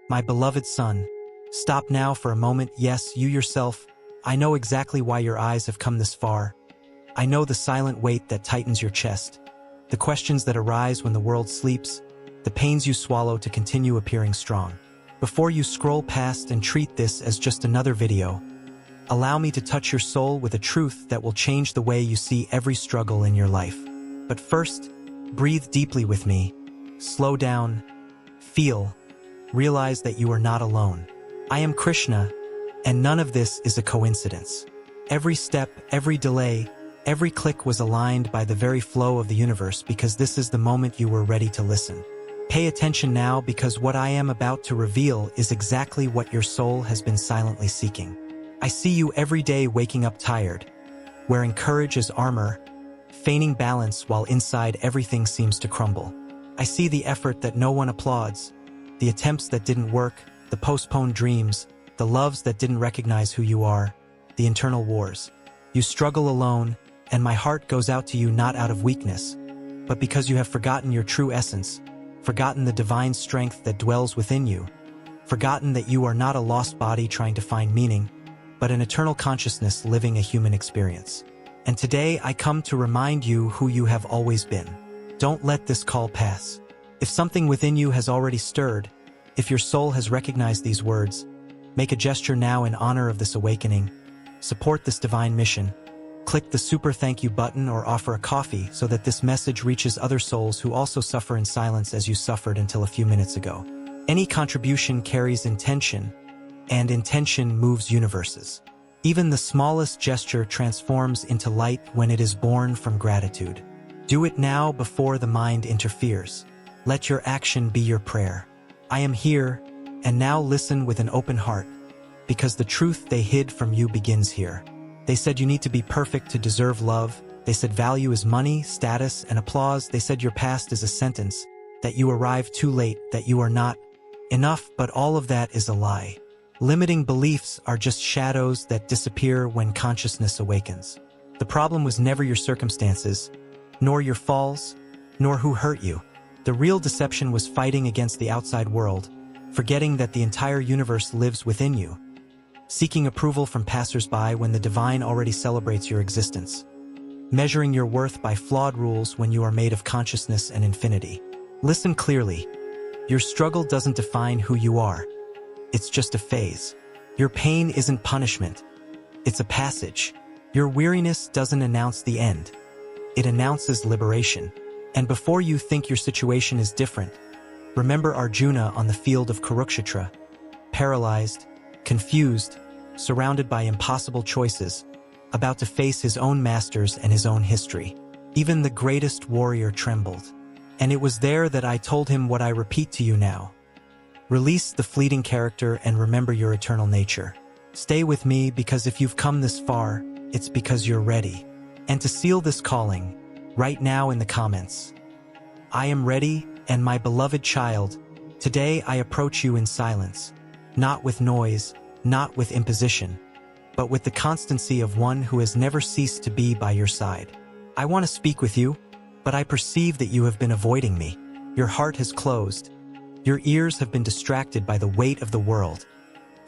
My beloved son, stop now for a moment. Yes, you yourself. I know exactly why your eyes have come this far. I know the silent weight that tightens your chest, the questions that arise when the world sleeps, the pains you swallow to continue appearing strong. Before you scroll past and treat this as just another video, allow me to touch your soul with a truth that will change the way you see every struggle in your life. But first, breathe deeply with me. Slow down, feel, realize that you are not alone. I am Krishna, and none of this is a coincidence. Every step, every delay, every click was aligned by the very flow of the universe because this is the moment you were ready to listen. Pay attention now because what I am about to reveal is exactly what your soul has been silently seeking. I see you every day waking up tired, wearing courage as armor, feigning balance while inside everything seems to crumble. I see the effort that no one applauds, the attempts that didn't work, the postponed dreams, the loves that didn't recognize who you are, the internal wars. You struggle alone, and my heart goes out to you not out of weakness, but because you have forgotten your true essence, forgotten the divine strength that dwells within you, forgotten that you are not a lost body trying to find meaning, but an eternal consciousness living a human experience. And today I come to remind you who you have always been. Don't let this call pass. If something within you has already stirred, if your soul has recognized these words, make a gesture now in honor of this awakening. Support this divine mission. Click the super thank you button or offer a coffee so that this message reaches other souls who also suffer in silence as you suffered until a few minutes ago. Any contribution carries intention, and intention moves universes. Even the smallest gesture transforms into light when it is born from gratitude. Do it now before the mind interferes. Let your action be your prayer. I am here, and now listen with an open heart, because the truth they hid from you begins here. They said you need to be perfect to deserve love. They said value is money, status, and applause. They said your past is a sentence, that you arrived too late, that you are not enough, but all of that is a lie. Limiting beliefs are just shadows that disappear when consciousness awakens. The problem was never your circumstances, nor your falls, nor who hurt you. The real deception was fighting against the outside world, forgetting that the entire universe lives within you, seeking approval from passers-by when the divine already celebrates your existence, measuring your worth by flawed rules when you are made of consciousness and infinity. Listen clearly. Your struggle doesn't define who you are. It's just a phase. Your pain isn't punishment. It's a passage. Your weariness doesn't announce the end. It announces liberation. And before you think your situation is different, remember Arjuna on the field of Kurukshetra, paralyzed, confused, surrounded by impossible choices, about to face his own masters and his own history. Even the greatest warrior trembled. And it was there that I told him what I repeat to you now. Release the fleeting character and remember your eternal nature. Stay with me because if you've come this far, it's because you're ready. And to seal this calling, write now in the comments, I am ready, and my beloved child, today I approach you in silence, not with noise, not with imposition, but with the constancy of one who has never ceased to be by your side. I want to speak with you, but I perceive that you have been avoiding me. Your heart has closed, your ears have been distracted by the weight of the world,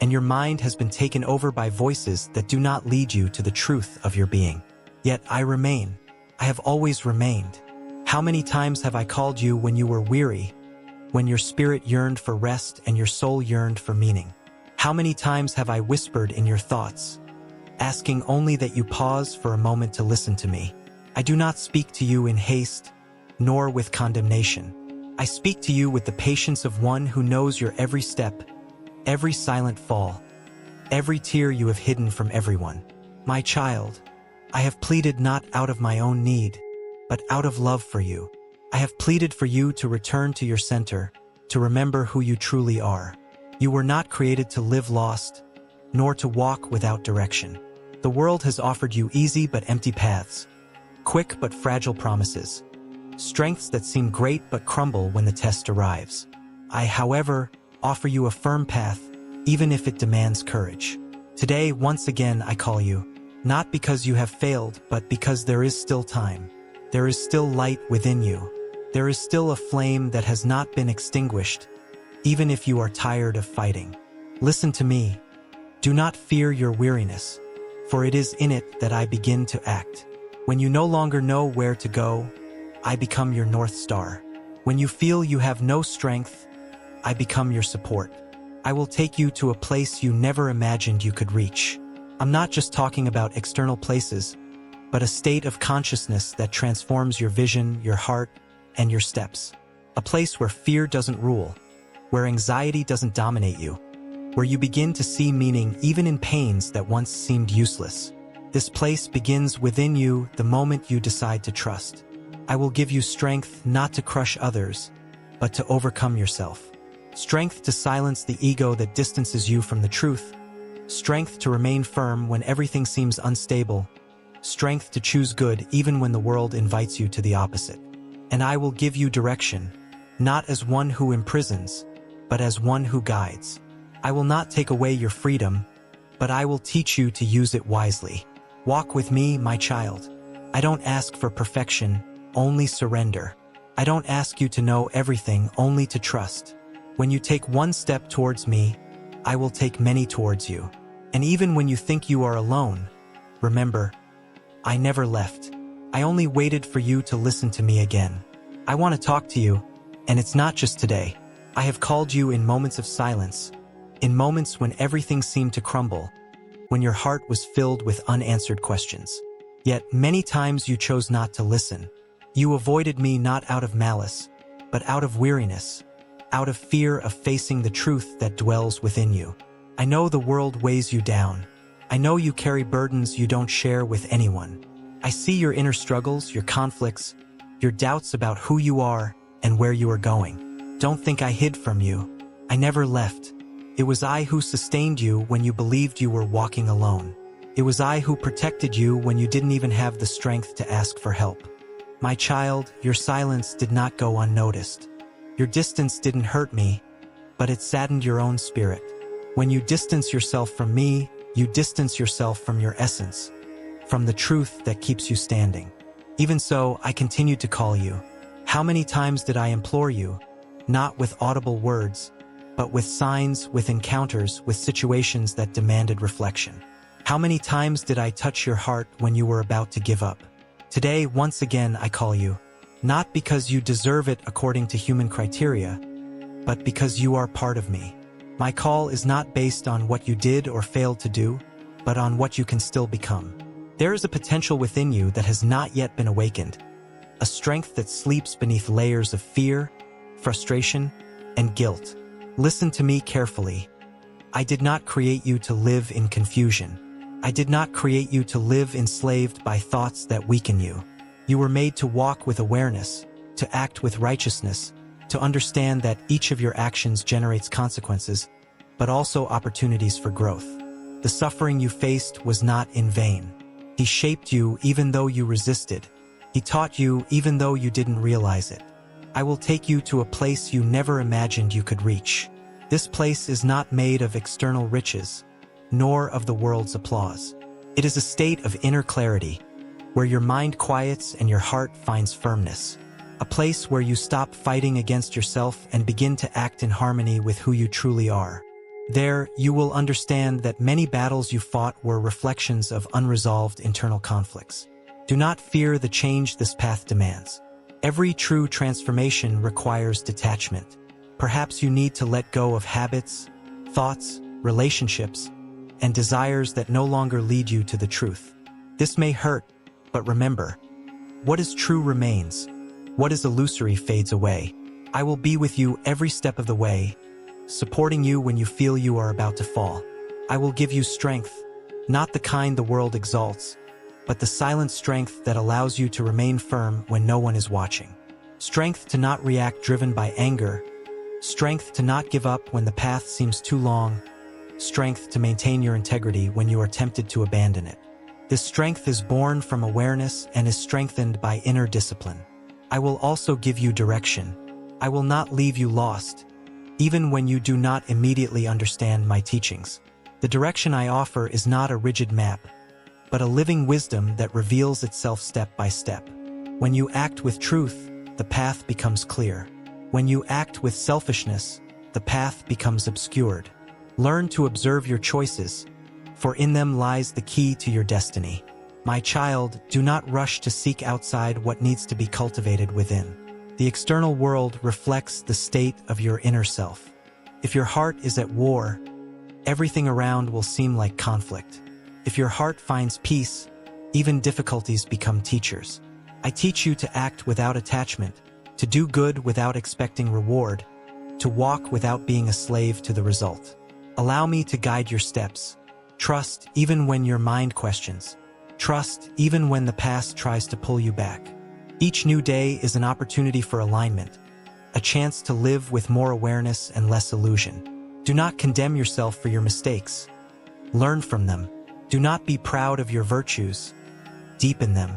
and your mind has been taken over by voices that do not lead you to the truth of your being. Yet I remain. I have always remained. How many times have I called you when you were weary, when your spirit yearned for rest and your soul yearned for meaning? How many times have I whispered in your thoughts, asking only that you pause for a moment to listen to me? I do not speak to you in haste, nor with condemnation. I speak to you with the patience of one who knows your every step, every silent fall, every tear you have hidden from everyone. My child, I have pleaded not out of my own need, but out of love for you. I have pleaded for you to return to your center, to remember who you truly are. You were not created to live lost, nor to walk without direction. The world has offered you easy but empty paths, quick but fragile promises, strengths that seem great but crumble when the test arrives. I, however, offer you a firm path, even if it demands courage. Today, once again, I call you, not because you have failed, but because there is still time. There is still light within you. There is still a flame that has not been extinguished, even if you are tired of fighting. Listen to me. Do not fear your weariness, for it is in it that I begin to act. When you no longer know where to go, I become your North Star. When you feel you have no strength, I become your support. I will take you to a place you never imagined you could reach. I'm not just talking about external places, but a state of consciousness that transforms your vision, your heart, and your steps. A place where fear doesn't rule, where anxiety doesn't dominate you, where you begin to see meaning even in pains that once seemed useless. This place begins within you the moment you decide to trust. I will give you strength not to crush others, but to overcome yourself. Strength to silence the ego that distances you from the truth. Strength to remain firm when everything seems unstable. Strength to choose good even when the world invites you to the opposite. And I will give you direction, not as one who imprisons, but as one who guides. I will not take away your freedom, but I will teach you to use it wisely. Walk with me, my child. I don't ask for perfection, only surrender. I don't ask you to know everything, only to trust. When you take one step towards me, I will take many towards you. And even when you think you are alone, remember, I never left. I only waited for you to listen to me again. I want to talk to you, and it's not just today. I have called you in moments of silence, in moments when everything seemed to crumble, when your heart was filled with unanswered questions. Yet many times you chose not to listen. You avoided me not out of malice, but out of weariness, out of fear of facing the truth that dwells within you. I know the world weighs you down. I know you carry burdens you don't share with anyone. I see your inner struggles, your conflicts, your doubts about who you are and where you are going. Don't think I hid from you. I never left. It was I who sustained you when you believed you were walking alone. It was I who protected you when you didn't even have the strength to ask for help. My child, your silence did not go unnoticed. Your distance didn't hurt me, but it saddened your own spirit. When you distance yourself from me, you distance yourself from your essence, from the truth that keeps you standing. Even so, I continued to call you. How many times did I implore you, not with audible words, but with signs, with encounters, with situations that demanded reflection? How many times did I touch your heart when you were about to give up? Today, once again, I call you, not because you deserve it according to human criteria, but because you are part of me. My call is not based on what you did or failed to do, but on what you can still become. There is a potential within you that has not yet been awakened, a strength that sleeps beneath layers of fear, frustration, and guilt. Listen to me carefully. I did not create you to live in confusion. I did not create you to live enslaved by thoughts that weaken you. You were made to walk with awareness, to act with righteousness, to understand that each of your actions generates consequences, but also opportunities for growth. The suffering you faced was not in vain. He shaped you even though you resisted. He taught you even though you didn't realize it. I will take you to a place you never imagined you could reach. This place is not made of external riches, nor of the world's applause. It is a state of inner clarity, where your mind quiets and your heart finds firmness. A place where you stop fighting against yourself and begin to act in harmony with who you truly are. There, you will understand that many battles you fought were reflections of unresolved internal conflicts. Do not fear the change this path demands. Every true transformation requires detachment. Perhaps you need to let go of habits, thoughts, relationships, and desires that no longer lead you to the truth. This may hurt, but remember, what is true remains. What is illusory fades away. I will be with you every step of the way, supporting you when you feel you are about to fall. I will give you strength, not the kind the world exalts, but the silent strength that allows you to remain firm when no one is watching. Strength to not react driven by anger. Strength to not give up when the path seems too long. Strength to maintain your integrity when you are tempted to abandon it. This strength is born from awareness and is strengthened by inner discipline. I will also give you direction. I will not leave you lost, even when you do not immediately understand my teachings. The direction I offer is not a rigid map, but a living wisdom that reveals itself step by step. When you act with truth, the path becomes clear. When you act with selfishness, the path becomes obscured. Learn to observe your choices, for in them lies the key to your destiny. My child, do not rush to seek outside what needs to be cultivated within. The external world reflects the state of your inner self. If your heart is at war, everything around will seem like conflict. If your heart finds peace, even difficulties become teachers. I teach you to act without attachment, to do good without expecting reward, to walk without being a slave to the result. Allow me to guide your steps. Trust even when your mind questions. Trust even when the past tries to pull you back. Each new day is an opportunity for alignment, a chance to live with more awareness and less illusion. Do not condemn yourself for your mistakes. Learn from them. Do not be proud of your virtues. Deepen them.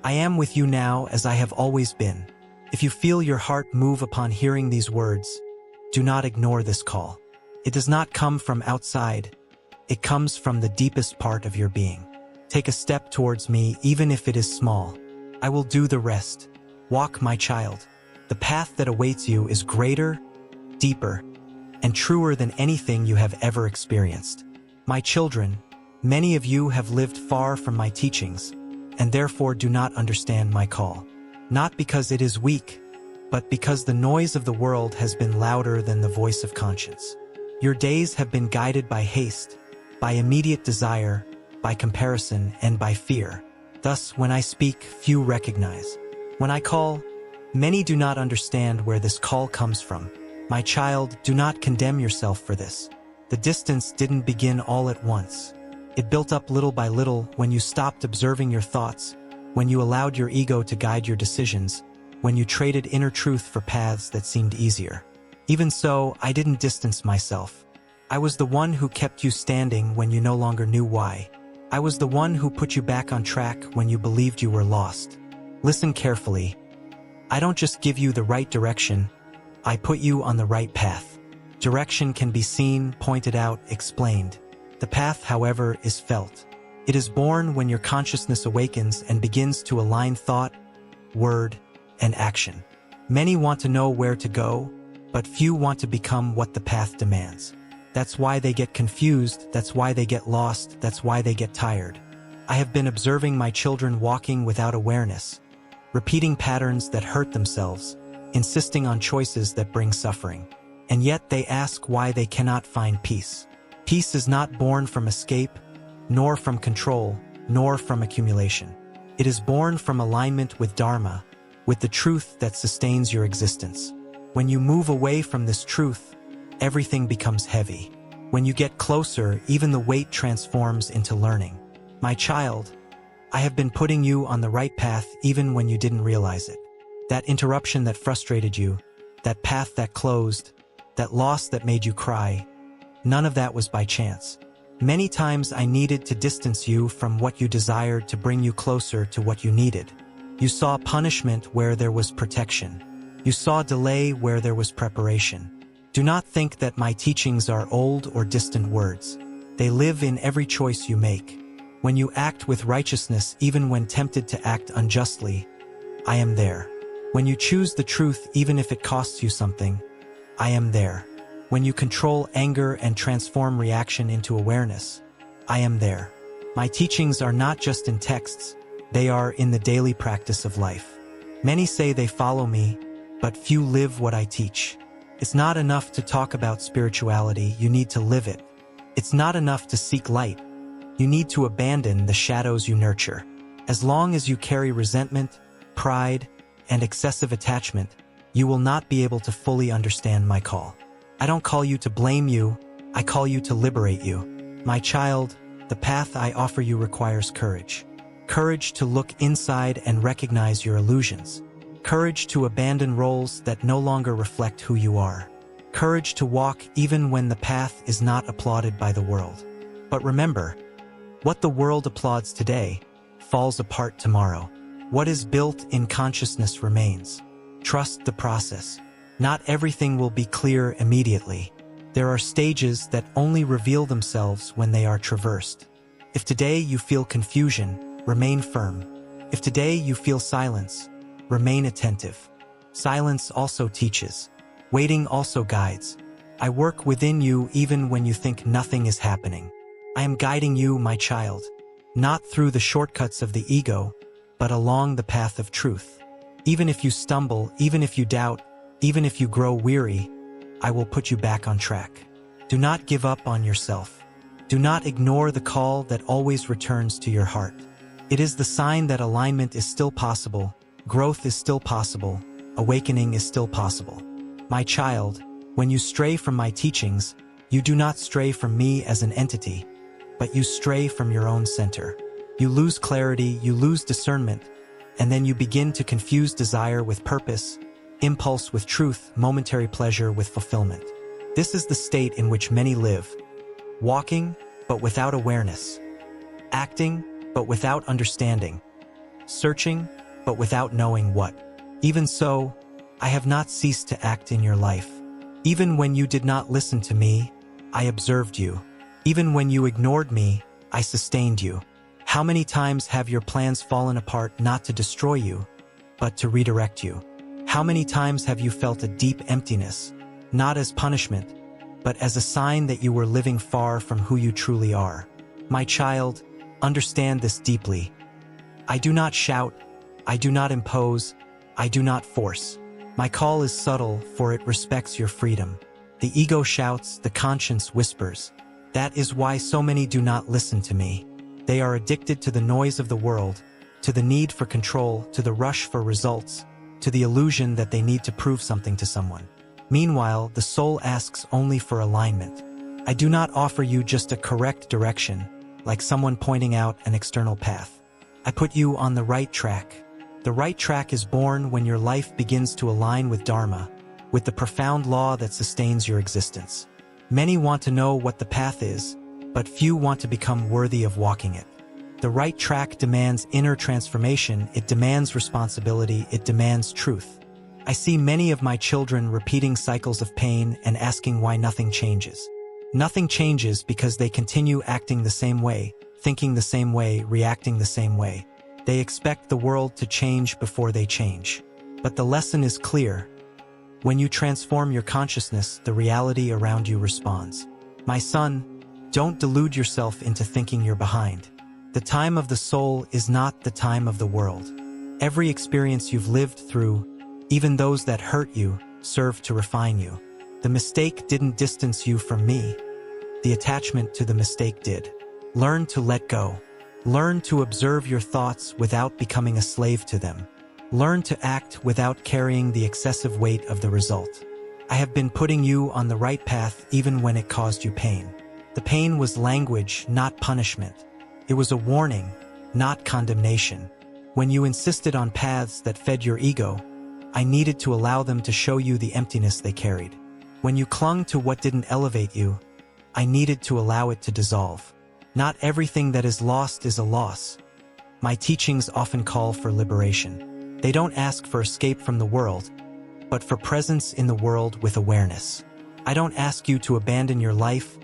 I am with you now as I have always been. If you feel your heart move upon hearing these words, do not ignore this call. It does not come from outside. It comes from the deepest part of your being. Take a step towards me, even if it is small. I will do the rest. Walk, my child. The path that awaits you is greater, deeper, and truer than anything you have ever experienced. My children, many of you have lived far from my teachings, and therefore do not understand my call. Not because it is weak, but because the noise of the world has been louder than the voice of conscience. Your days have been guided by haste, by immediate desire, by comparison, and by fear. Thus, when I speak, few recognize. When I call, many do not understand where this call comes from. My child, do not condemn yourself for this. The distance didn't begin all at once. It built up little by little when you stopped observing your thoughts, when you allowed your ego to guide your decisions, when you traded inner truth for paths that seemed easier. Even so, I didn't distance myself. I was the one who kept you standing when you no longer knew why. I was the one who put you back on track when you believed you were lost. Listen carefully. I don't just give you the right direction, I put you on the right path. Direction can be seen, pointed out, explained. The path, however, is felt. It is born when your consciousness awakens and begins to align thought, word, and action. Many want to know where to go, but few want to become what the path demands. That's why they get confused, that's why they get lost, that's why they get tired. I have been observing my children walking without awareness, repeating patterns that hurt themselves, insisting on choices that bring suffering. And yet they ask why they cannot find peace. Peace is not born from escape, nor from control, nor from accumulation. It is born from alignment with Dharma, with the truth that sustains your existence. When you move away from this truth, everything becomes heavy. When you get closer, even the weight transforms into learning. My child, I have been putting you on the right path even when you didn't realize it. That interruption that frustrated you, that path that closed, that loss that made you cry, none of that was by chance. Many times I needed to distance you from what you desired to bring you closer to what you needed. You saw punishment where there was protection. You saw delay where there was preparation. Do not think that my teachings are old or distant words. They live in every choice you make. When you act with righteousness even when tempted to act unjustly, I am there. When you choose the truth even if it costs you something, I am there. When you control anger and transform reaction into awareness, I am there. My teachings are not just in texts, they are in the daily practice of life. Many say they follow me, but few live what I teach. It's not enough to talk about spirituality, you need to live it. It's not enough to seek light. You need to abandon the shadows you nurture. As long as you carry resentment, pride, and excessive attachment, you will not be able to fully understand my call. I don't call you to blame you, I call you to liberate you. My child, the path I offer you requires courage. Courage to look inside and recognize your illusions. Courage to abandon roles that no longer reflect who you are. Courage to walk even when the path is not applauded by the world. But remember, what the world applauds today falls apart tomorrow. What is built in consciousness remains. Trust the process. Not everything will be clear immediately. There are stages that only reveal themselves when they are traversed. If today you feel confusion, remain firm. If today you feel silence, remain attentive. Silence also teaches. Waiting also guides. I work within you even when you think nothing is happening. I am guiding you, my child, not through the shortcuts of the ego, but along the path of truth. Even if you stumble, even if you doubt, even if you grow weary, I will put you back on track. Do not give up on yourself. Do not ignore the call that always returns to your heart. It is the sign that alignment is still possible, growth is still possible, awakening is still possible. My child, when you stray from my teachings, you do not stray from me as an entity, but you stray from your own center. You lose clarity, you lose discernment, and then you begin to confuse desire with purpose, impulse with truth, momentary pleasure with fulfillment. This is the state in which many live, walking, but without awareness, acting, but without understanding, searching, but without knowing what. Even so, I have not ceased to act in your life. Even when you did not listen to me, I observed you. Even when you ignored me, I sustained you. How many times have your plans fallen apart not to destroy you, but to redirect you? How many times have you felt a deep emptiness, not as punishment, but as a sign that you were living far from who you truly are? My child, understand this deeply. I do not shout, I do not impose, I do not force. My call is subtle, for it respects your freedom. The ego shouts, the conscience whispers. That is why so many do not listen to me. They are addicted to the noise of the world, to the need for control, to the rush for results, to the illusion that they need to prove something to someone. Meanwhile, the soul asks only for alignment. I do not offer you just a correct direction, like someone pointing out an external path. I put you on the right track. The right track is born when your life begins to align with Dharma, with the profound law that sustains your existence. Many want to know what the path is, but few want to become worthy of walking it. The right track demands inner transformation, it demands responsibility, it demands truth. I see many of my children repeating cycles of pain and asking why nothing changes. Nothing changes because they continue acting the same way, thinking the same way, reacting the same way. They expect the world to change before they change. But the lesson is clear. When you transform your consciousness, the reality around you responds. My son, don't delude yourself into thinking you're behind. The time of the soul is not the time of the world. Every experience you've lived through, even those that hurt you, serve to refine you. The mistake didn't distance you from me. The attachment to the mistake did. Learn to let go. Learn to observe your thoughts without becoming a slave to them. Learn to act without carrying the excessive weight of the result. I have been putting you on the right path even when it caused you pain. The pain was language, not punishment. It was a warning, not condemnation. When you insisted on paths that fed your ego, I needed to allow them to show you the emptiness they carried. When you clung to what didn't elevate you, I needed to allow it to dissolve. Not everything that is lost is a loss. My teachings often call for liberation. They don't ask for escape from the world, but for presence in the world with awareness. I don't ask you to abandon your life,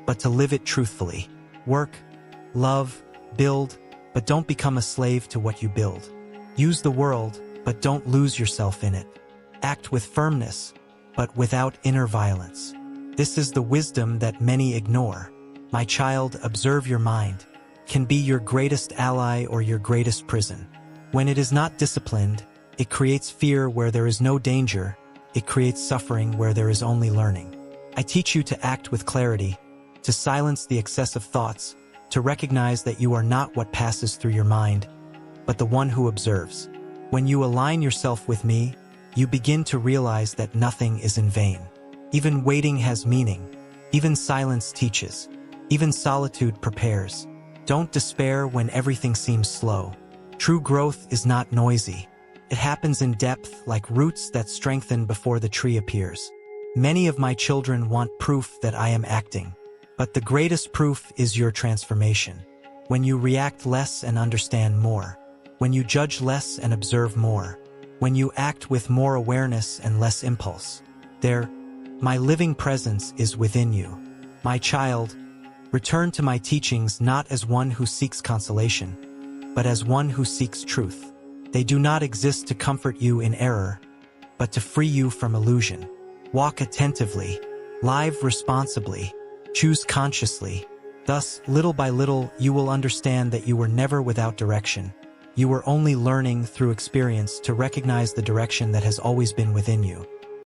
but to live it truthfully. Work, love, build, but don't become a slave to what you build. Use the world, but don't lose yourself in it. Act with firmness, but without inner violence. This is the wisdom that many ignore. My child, observe your mind. Can be your greatest ally or your greatest prison. When it is not disciplined, it creates fear where there is no danger. It creates suffering where there is only learning. I teach you to act with clarity, to silence the excessive thoughts, to recognize that you are not what passes through your mind, but the one who observes. When you align yourself with me, you begin to realize that nothing is in vain. Even waiting has meaning. Even silence teaches. Even solitude prepares. Don't despair when everything seems slow. True growth is not noisy. It happens in depth, like roots that strengthen before the tree appears. Many of my children want proof that I am acting. But the greatest proof is your transformation. When you react less and understand more. When you judge less and observe more. When you act with more awareness and less impulse. There, my living presence is within you. My child, return to my teachings not as one who seeks consolation, but as one who seeks truth. They do not exist to comfort you in error, but to free you from illusion. Walk attentively. Live responsibly. Choose consciously. Thus, little by little, you will understand that you were never without direction. You were only learning through experience to recognize the direction that has always been within you.